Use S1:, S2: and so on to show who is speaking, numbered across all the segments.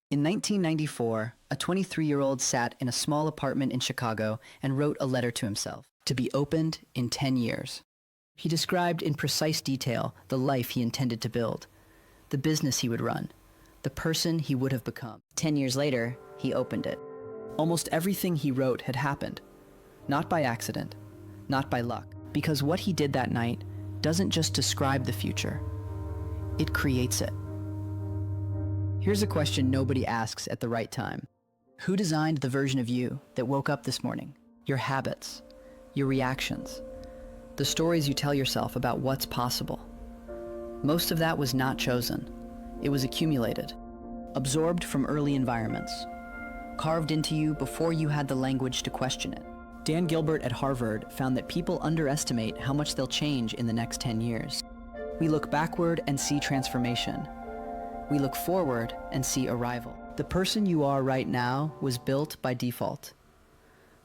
S1: In 1994, a 23-year-old sat in a small apartment in Chicago and wrote a letter to himself, to be opened in 10 years. He described in precise detail the life he intended to build, the business he would run, the person he would have become. 10 years later, he opened it. Almost everything he wrote had happened, not by accident, not by luck, because what he did that night doesn't just describe the future, it creates it. Here's a question nobody asks at the right time. Who designed the version of you that woke up this morning? Your habits, your reactions, the stories you tell yourself about what's possible. Most of that was not chosen. It was accumulated, absorbed from early environments, carved into you before you had the language to question it. Dan Gilbert at Harvard found that people underestimate how much they'll change in the next 10 years. We look backward and see transformation. We look forward and see arrival. The person you are right now was built by default.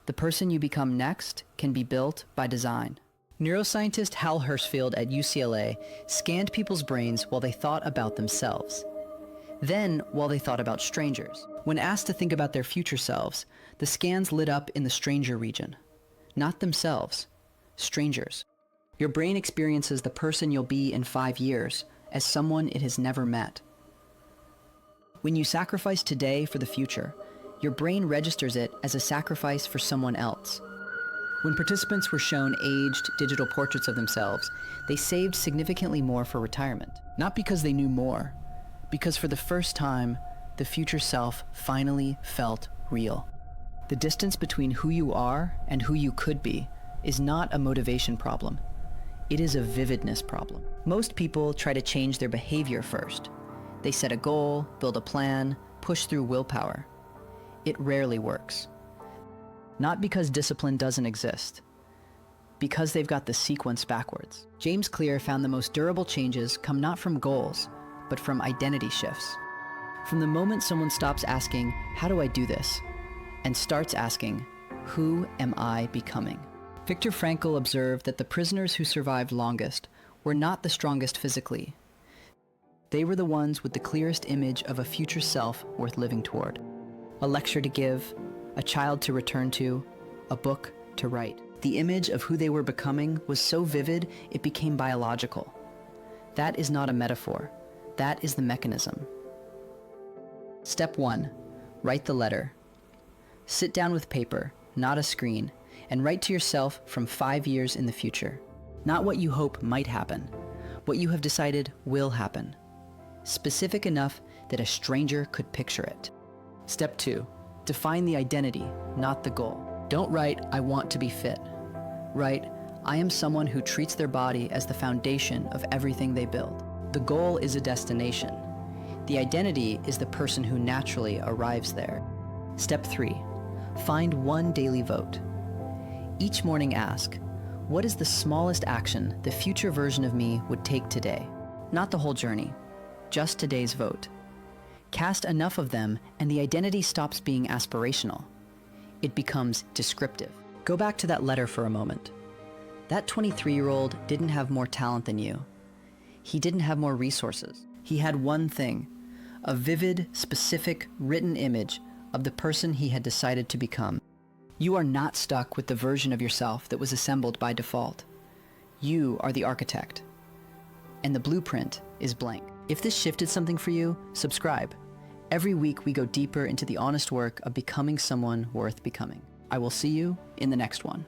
S1: The person you become next can be built by design. Neuroscientist Hal Hershfield at UCLA scanned people's brains while they thought about themselves. Then, while they thought about strangers. When asked to think about their future selves, the scans lit up in the stranger region. Not themselves, strangers. Your brain experiences the person you'll be in 5 years as someone it has never met. When you sacrifice today for the future, your brain registers it as a sacrifice for someone else. When participants were shown aged digital portraits of themselves, they saved significantly more for retirement. Not because they knew more, because for the first time, the future self finally felt real. The distance between who you are and who you could be is not a motivation problem. It is a vividness problem. Most people try to change their behavior first. They set a goal, build a plan, push through willpower. It rarely works. Not because discipline doesn't exist, because they've got the sequence backwards. James Clear found the most durable changes come not from goals, but from identity shifts. From the moment someone stops asking, "How do I do this?" and starts asking, "Who am I becoming?" Viktor Frankl observed that the prisoners who survived longest were not the strongest physically. They were the ones with the clearest image of a future self worth living toward. A lecture to give, a child to return to, a book to write. The image of who they were becoming was so vivid it became biological. That is not a metaphor. That is the mechanism. Step 1. Write the letter. Sit down with paper, not a screen, and write to yourself from 5 years in the future. Not what you hope might happen, what you have decided will happen. Specific enough that a stranger could picture it. Step 2. Define the identity, not the goal. Don't write, "I want to be fit." Write, "I am someone who treats their body as the foundation of everything they build." The goal is a destination. The identity is the person who naturally arrives there. Step 3. Find one daily vote. Each morning ask, what is the smallest action the future version of me would take today? Not the whole journey, just today's vote. Cast enough of them and the identity stops being aspirational. It becomes descriptive. Go back to that letter for a moment. That 23-year-old didn't have more talent than you. He didn't have more resources. He had one thing, a vivid, specific, written image of the person he had decided to become. You are not stuck with the version of yourself that was assembled by default. You are the architect, and the blueprint is blank. If this shifted something for you, subscribe. Every week we go deeper into the honest work of becoming someone worth becoming. I will see you in the next one.